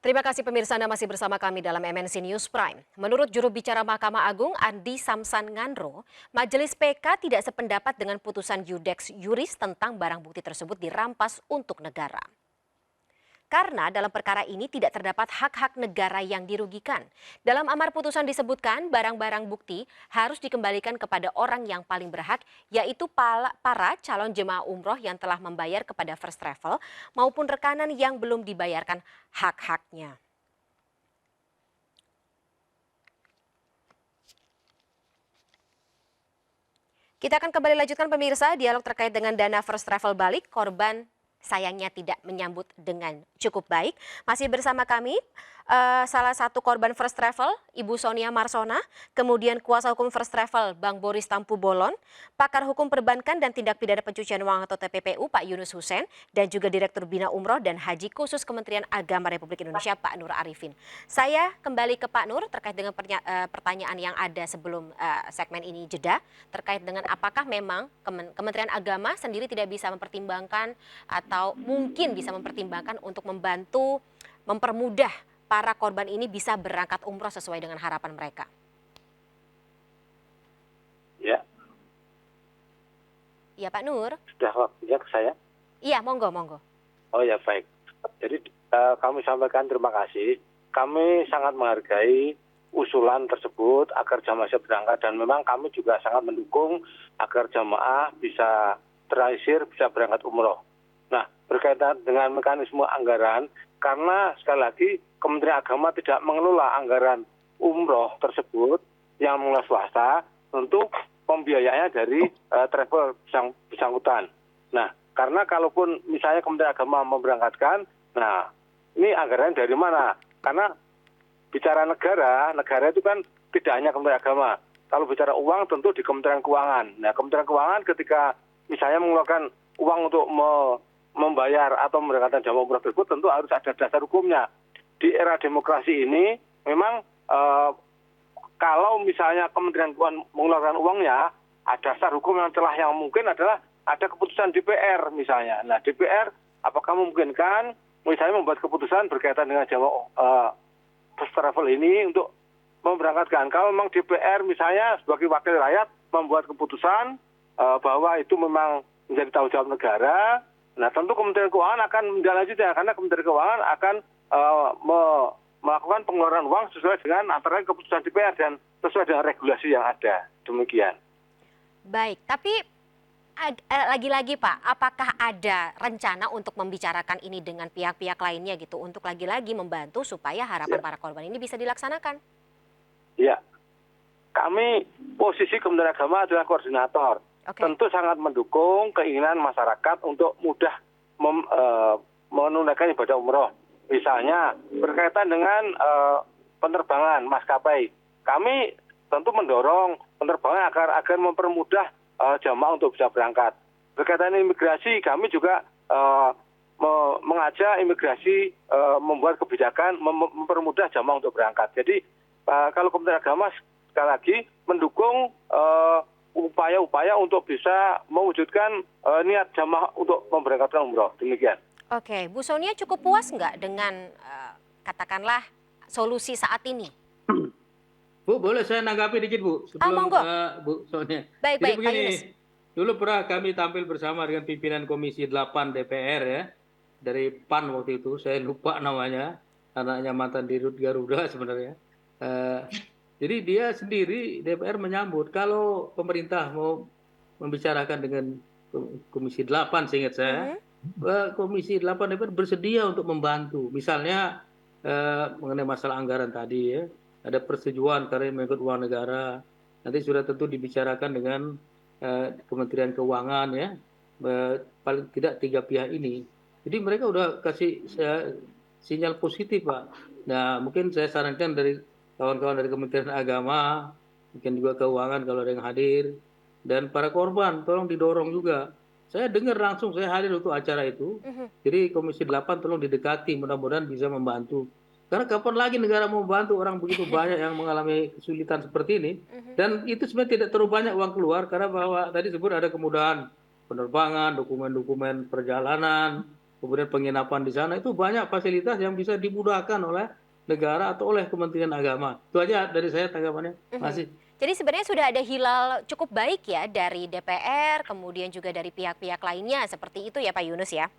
Terima kasih pemirsa Anda masih bersama kami dalam MNC News Prime. Menurut juru bicara Mahkamah Agung Andi Samsan Ngandro, Majelis PK tidak sependapat dengan putusan Yudex Yuris tentang barang bukti tersebut dirampas untuk negara. Karena dalam perkara ini tidak terdapat hak-hak negara yang dirugikan. Dalam amar putusan disebutkan barang-barang bukti harus dikembalikan kepada orang yang paling berhak, yaitu para calon jemaah umroh yang telah membayar kepada First Travel maupun rekanan yang belum dibayarkan hak-haknya. Kita akan kembali lanjutkan pemirsa dialog terkait dengan dana First Travel balik, korban sayangnya tidak menyambut dengan cukup baik. Masih bersama kami salah satu korban First Travel, Ibu Sonia Marsona, kemudian kuasa hukum First Travel, Bang Boris Tampu Bolon, pakar hukum perbankan dan tindak pidana pencucian uang atau TPPU, Pak Yunus Hussein, dan juga Direktur Bina Umroh dan Haji Khusus Kementerian Agama Republik Indonesia, Pak Nur Arifin. Saya kembali ke Pak Nur terkait dengan pertanyaan yang ada sebelum segmen ini jeda, terkait dengan apakah memang Kementerian Agama sendiri tidak bisa mempertimbangkan atau mungkin bisa mempertimbangkan untuk membantu mempermudah para korban ini bisa berangkat umroh sesuai dengan harapan mereka. Ya. Iya Pak Nur. Sudah waktunya ke saya? Iya, monggo. Oh ya, baik. Jadi kami sampaikan terima kasih. Kami sangat menghargai usulan tersebut agar jamaah bisa berangkat, dan memang kami juga sangat mendukung agar jamaah bisa terrealisir, bisa berangkat umroh. Nah, berkaitan dengan mekanisme anggaran, karena sekali lagi Kementerian Agama tidak mengelola anggaran umroh tersebut yang mengelola swasta, untuk pembiayaannya dari travel bersangkutan. Nah, karena kalaupun misalnya Kementerian Agama memberangkatkan, nah ini anggaran dari mana? Karena bicara negara itu kan tidak hanya Kementerian Agama. Kalau bicara uang tentu di Kementerian Keuangan. Nah, Kementerian Keuangan ketika misalnya mengeluarkan uang untuk membayar atau memberangkatkan jamaah umroh tersebut, tentu harus ada dasar hukumnya. Di era demokrasi ini memang kalau misalnya Kementerian Keuangan mengeluarkan uangnya, ada dasar hukum yang mungkin adalah ada keputusan DPR misalnya. Nah, DPR apakah memungkinkan misalnya membuat keputusan berkaitan dengan jamaah First Travel ini untuk memberangkatkan. Kalau memang DPR misalnya sebagai wakil rakyat membuat keputusan bahwa itu memang menjadi tanggung jawab negara, nah tentu Kementerian Keuangan akan menindaklanjutinya, karena Kementerian Keuangan akan melakukan pengeluaran uang sesuai dengan antara keputusan DPR dan sesuai dengan regulasi yang ada. Demikian. Baik, tapi lagi-lagi Pak, apakah ada rencana untuk membicarakan ini dengan pihak-pihak lainnya gitu, untuk lagi-lagi membantu supaya harapan para korban ini bisa dilaksanakan? Ya, kami posisi Kementerian Agama adalah koordinator. Okay. Tentu sangat mendukung keinginan masyarakat untuk mudah menunaikan ibadah umroh. Misalnya berkaitan dengan penerbangan maskapai, kami tentu mendorong penerbangan agar mempermudah jamaah untuk bisa berangkat. Berkaitan imigrasi, kami juga mengajak imigrasi membuat kebijakan mempermudah jamaah untuk berangkat. Jadi kalau Kementerian Agama sekali lagi mendukung upaya-upaya untuk bisa mewujudkan niat jamaah untuk memberangkatkan umroh. Demikian. Oke, Bu Sonia cukup puas nggak dengan katakanlah solusi saat ini? Bu, boleh saya nanggapi dikit Bu, sebelum Bu Sonia. Baik, Jadi begini, dulu pernah kami tampil bersama dengan pimpinan Komisi 8 DPR ya, dari PAN waktu itu, saya lupa namanya, anaknya mantan Dirut Garuda sebenarnya. Jadi dia sendiri DPR menyambut kalau pemerintah mau membicarakan dengan Komisi 8, seingat saya, Komisi 8 DPR bersedia untuk membantu. Misalnya mengenai masalah anggaran tadi ya, ada persetujuan karena mengikut uang negara. Nanti sudah tentu dibicarakan dengan Kementerian Keuangan ya, paling tidak 3 pihak ini. Jadi mereka udah kasih sinyal positif Pak. Nah mungkin saya sarankan dari kawan-kawan dari Kementerian Agama, mungkin juga Keuangan kalau ada yang hadir, dan para korban tolong didorong juga. Saya dengar langsung, saya hadir untuk acara itu. Jadi Komisi 8 tolong didekati, mudah-mudahan bisa membantu. Karena kapan lagi negara mau membantu orang begitu banyak yang mengalami kesulitan seperti ini. Dan itu sebenarnya tidak terlalu banyak uang keluar, karena bahwa tadi sebut ada kemudahan penerbangan, dokumen-dokumen perjalanan, kemudian penginapan di sana, itu banyak fasilitas yang bisa dimudahkan oleh negara atau oleh Kementerian Agama. Itu aja dari saya tanggapannya. Masih. Jadi sebenarnya sudah ada hilal cukup baik ya dari DPR, kemudian juga dari pihak-pihak lainnya, seperti itu ya Pak Yunus ya?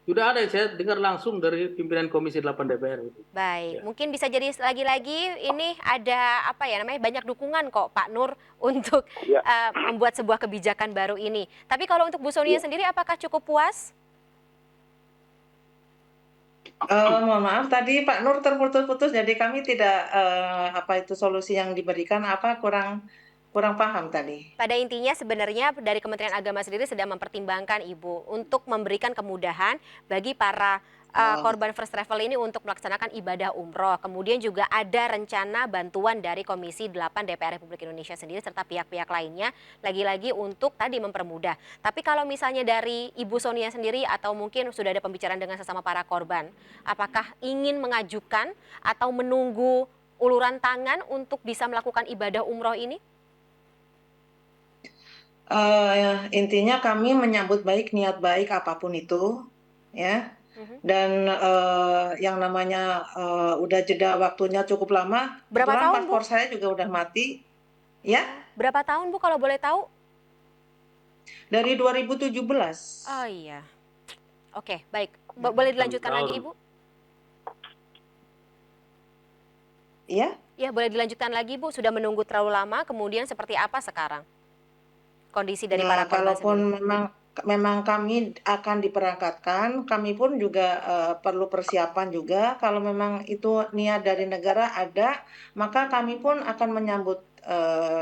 Sudah ada, saya dengar langsung dari pimpinan Komisi 8 DPR itu. Baik, Ya. mungkin bisa jadi lagi-lagi ini ada apa ya namanya banyak dukungan kok Pak Nur untuk Ya, membuat sebuah kebijakan baru ini. Tapi kalau untuk Bu Sonia ya. sendiri apakah cukup puas? Mohon maaf tadi Pak Nur terputus-putus, jadi kami tidak apa itu solusi yang diberikan apa kurang paham tadi. Pada intinya sebenarnya dari Kementerian Agama sendiri sedang mempertimbangkan Ibu untuk memberikan kemudahan bagi para korban first travel ini untuk melaksanakan ibadah umroh. Kemudian juga ada rencana bantuan dari Komisi 8 DPR Republik Indonesia sendiri serta pihak-pihak lainnya lagi-lagi untuk tadi mempermudah. Tapi kalau misalnya dari Ibu Sonia sendiri atau mungkin sudah ada pembicaraan dengan sesama para korban, apakah ingin mengajukan atau menunggu uluran tangan untuk bisa melakukan ibadah umroh ini? Intinya kami menyambut baik niat baik apapun itu, ya. Dan yang namanya udah jeda waktunya cukup lama. Berapa Kebetulan tahun, Bu? paspor saya juga udah mati, ya, Berapa tahun Bu kalau boleh tahu? dari 2017. Oh iya. Oke, baik. Boleh dilanjutkan lagi Ibu? Ya. Ya, boleh dilanjutkan lagi Bu. Sudah menunggu terlalu lama, kemudian seperti apa sekarang kondisi dari para korban Kalaupun sendiri? memang kami akan diberangkatkan, kami pun juga perlu persiapan juga. Kalau memang itu niat dari negara ada, maka kami pun akan menyambut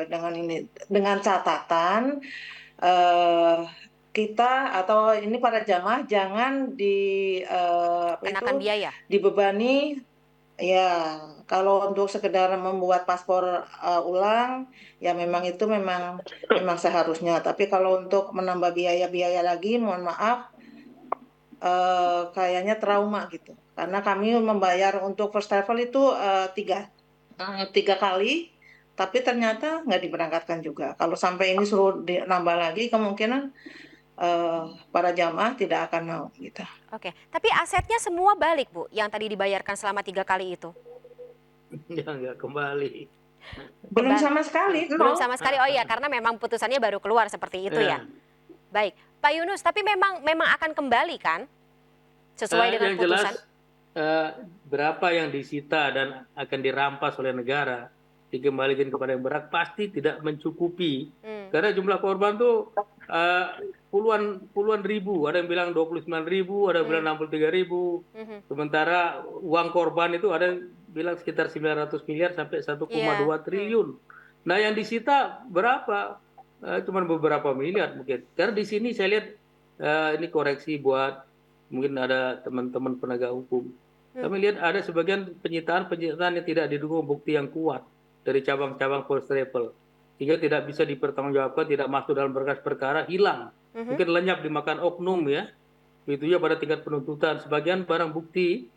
dengan catatan kita atau ini para jamaah jangan Kenakan biaya. dibebani. Ya, kalau untuk sekedar membuat paspor ulang, ya memang itu memang seharusnya. Tapi kalau untuk menambah biaya-biaya lagi, mohon maaf, kayaknya trauma gitu. Karena kami membayar untuk first travel itu tiga kali, tapi ternyata nggak diberangkatkan juga. Kalau sampai ini suruh nambah lagi, kemungkinan para jamaah tidak akan mau gitu. Oke, tapi asetnya semua balik Bu, yang tadi dibayarkan selama 3 kali itu? Ya, nggak kembali. Belum Kembali. sama sekali, Belum nol. sama sekali. Oh iya, karena memang putusannya baru keluar seperti itu ya. Baik, Pak Yunus, tapi memang akan kembali kan? Sesuai dengan Yang jelas putusan. berapa yang disita dan akan dirampas oleh negara dikembalikan kepada yang berhak pasti tidak mencukupi. Karena jumlah korban tuh puluhan ribu, ada yang bilang 29.000, ada yang bilang 63.000. Sementara uang korban itu ada yang bilang sekitar 900 miliar sampai 1,2 triliun. Nah, yang disita berapa? Cuma beberapa miliar mungkin. Karena di sini saya lihat ini koreksi buat mungkin ada teman-teman penegak hukum. Kami lihat ada sebagian penyitaan yang tidak didukung bukti yang kuat dari cabang-cabang first travel, sehingga tidak bisa dipertanggungjawabkan, tidak masuk dalam berkas perkara, hilang. Mungkin lenyap dimakan oknum ya. Itu ya pada tingkat penuntutan. Sebagian barang bukti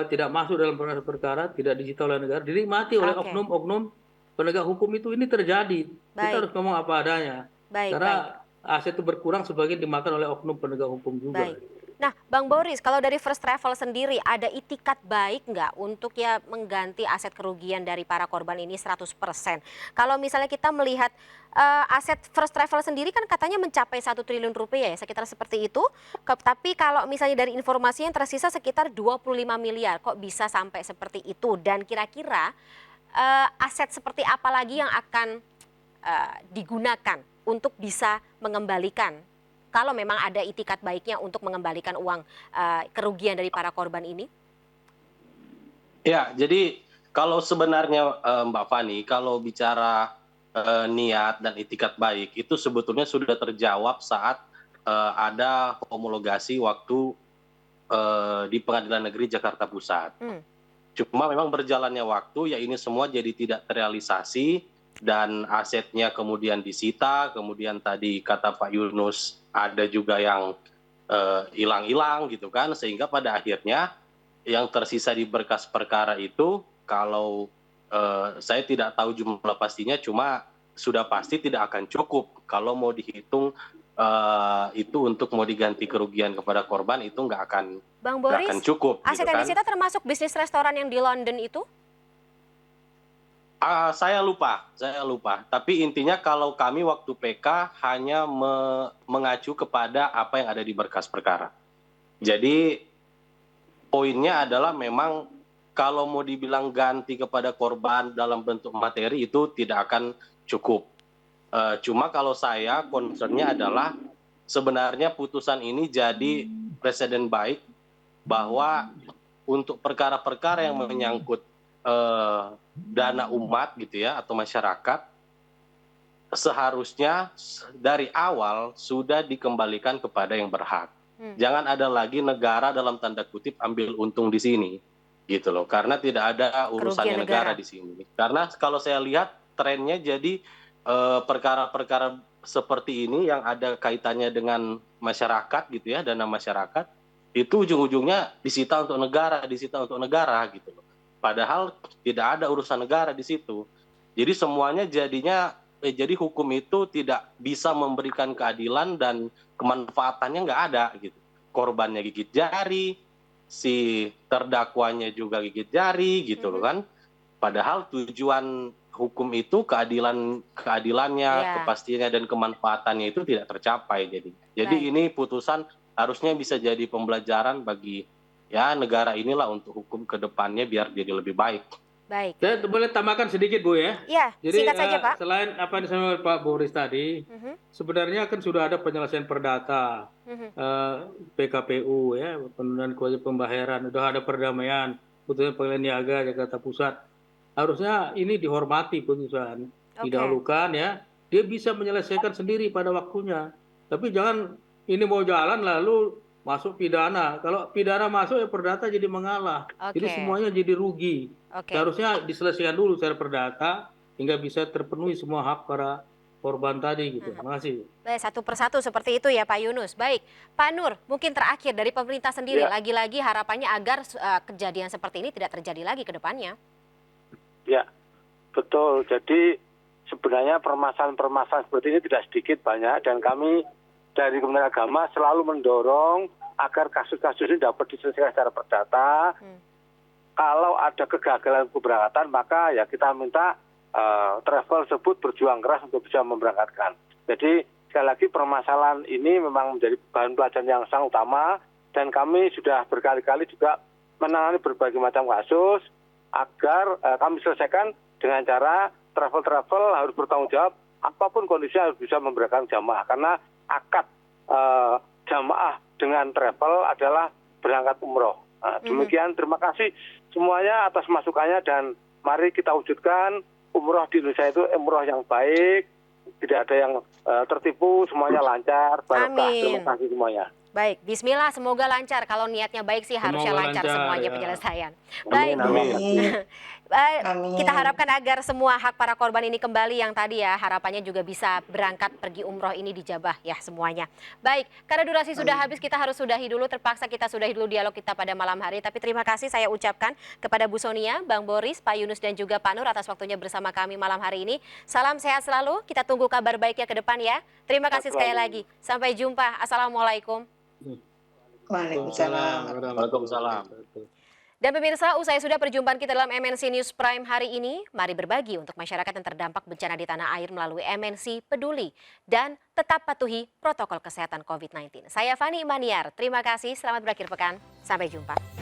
tidak masuk dalam berkas perkara, tidak disita oleh negara, dinikmati oleh oknum-oknum penegak hukum itu. Ini terjadi. Kita harus ngomong apa adanya. Karena aset itu berkurang sebagian dimakan oleh oknum penegak hukum juga. Nah, Bang Boris, kalau dari First Travel sendiri ada itikat baik nggak untuk ya mengganti aset kerugian dari para korban ini 100%? Kalau misalnya kita melihat aset First Travel sendiri kan katanya mencapai 1 triliun rupiah ya, sekitar seperti itu. Tapi kalau misalnya dari informasi yang tersisa sekitar 25 miliar, kok bisa sampai seperti itu? Dan kira-kira aset seperti apa lagi yang akan digunakan untuk bisa mengembalikan kalau memang ada itikat baiknya untuk mengembalikan uang kerugian dari para korban ini? Ya, jadi kalau sebenarnya Mbak Fani, kalau bicara niat dan itikat baik, itu sebetulnya sudah terjawab saat ada homologasi waktu di Pengadilan Negeri Jakarta Pusat. Cuma memang berjalannya waktu, ya ini semua jadi tidak terrealisasi, dan asetnya kemudian disita, kemudian tadi kata Pak Yunus, ada juga yang hilang-hilang gitu kan, sehingga pada akhirnya yang tersisa di berkas perkara itu, kalau saya tidak tahu jumlah pastinya, cuma sudah pasti tidak akan cukup kalau mau dihitung itu untuk mau diganti kerugian kepada korban itu nggak akan Bang Boris, cukup. aset gitu yang kan. disita termasuk bisnis restoran yang di London itu? Saya lupa. Tapi intinya kalau kami waktu PK hanya mengacu kepada apa yang ada di berkas perkara. Jadi poinnya adalah memang kalau mau dibilang ganti kepada korban dalam bentuk materi itu tidak akan cukup. Cuma kalau saya concernnya adalah sebenarnya putusan ini jadi presiden baik bahwa untuk perkara-perkara yang menyangkut dana umat gitu ya atau masyarakat seharusnya dari awal sudah dikembalikan kepada yang berhak. Jangan ada lagi negara dalam tanda kutip ambil untung di sini gitu loh, karena tidak ada urusannya negara di sini. Karena kalau saya lihat trennya jadi perkara-perkara seperti ini yang ada kaitannya dengan masyarakat gitu ya, dana masyarakat itu ujung-ujungnya disita untuk negara gitu loh. Padahal tidak ada urusan negara di situ. Jadi semuanya jadi hukum itu tidak bisa memberikan keadilan dan kemanfaatannya nggak ada gitu. Korbannya gigit jari, si terdakwanya juga gigit jari gitu loh kan. Padahal tujuan hukum itu keadilannya, kepastiannya dan kemanfaatannya itu tidak tercapai jadi ini putusan harusnya bisa jadi pembelajaran bagi ya negara inilah untuk hukum ke depannya biar jadi lebih baik. Baik. Saya boleh tambahkan sedikit Bu ya. Iya, Jadi singkat saja Pak. Selain apa yang disampaikan Pak Boris tadi, sebenarnya kan sudah ada penyelesaian perdata, PKPU ya, penundaan kewajiban pembayaran, sudah ada perdamaian, putusan Pengadilan Niaga Jakarta Pusat. Harusnya ini dihormati putusan, didahulukan ya. Dia bisa menyelesaikan sendiri pada waktunya. Tapi jangan ini mau jalan lalu masuk pidana. Kalau pidana masuk ya perdata jadi mengalah. Jadi semuanya jadi rugi. Seharusnya diselesaikan dulu secara perdata hingga bisa terpenuhi semua hak para korban tadi gitu. Terima kasih. Baik, satu persatu seperti itu ya Pak Yunus. Baik, Pak Nur, mungkin terakhir dari pemerintah sendiri, lagi-lagi harapannya agar kejadian seperti ini tidak terjadi lagi ke depannya. Ya, betul. Jadi sebenarnya permasalahan-permasalahan seperti ini tidak sedikit banyak dan kami dari Kementerian Agama selalu mendorong agar kasus-kasus ini dapat diselesaikan secara perdata. Kalau ada kegagalan keberangkatan maka ya kita minta travel tersebut berjuang keras untuk bisa memberangkatkan. Jadi sekali lagi permasalahan ini memang menjadi bahan pelajaran yang sangat utama dan kami sudah berkali-kali juga menangani berbagai macam kasus agar kami selesaikan dengan cara travel harus bertanggung jawab apapun kondisi harus bisa memberangkatkan jamaah karena akad jamaah dengan travel adalah berangkat umroh. Demikian, terima kasih semuanya atas masukannya dan mari kita wujudkan umroh di Indonesia itu umroh yang baik, tidak ada yang tertipu, semuanya lancar, barokah. Terima kasih semuanya. Baik, bismillah semoga lancar. Kalau niatnya baik sih harusnya lancar semuanya penyelesaian. Baik. Kita harapkan agar semua hak para korban ini kembali yang tadi ya harapannya juga bisa berangkat pergi umroh ini dijabah ya semuanya. Baik, karena durasi sudah habis kita harus sudahi dulu, terpaksa kita sudahi dulu dialog kita pada malam hari. Tapi terima kasih saya ucapkan kepada Bu Sonia, Bang Boris, Pak Yunus dan juga Pak Nur atas waktunya bersama kami malam hari ini. Salam sehat selalu, kita tunggu kabar baiknya ke depan ya. Terima kasih sekali lagi. Sampai jumpa. Assalamualaikum. Waalaikumsalam. Dan pemirsa, usai sudah perjumpaan kita dalam MNC News Prime hari ini, mari berbagi untuk masyarakat yang terdampak bencana di tanah air melalui MNC Peduli dan tetap patuhi protokol kesehatan COVID-19. Saya Fani Imaniar, terima kasih, selamat berakhir pekan, sampai jumpa.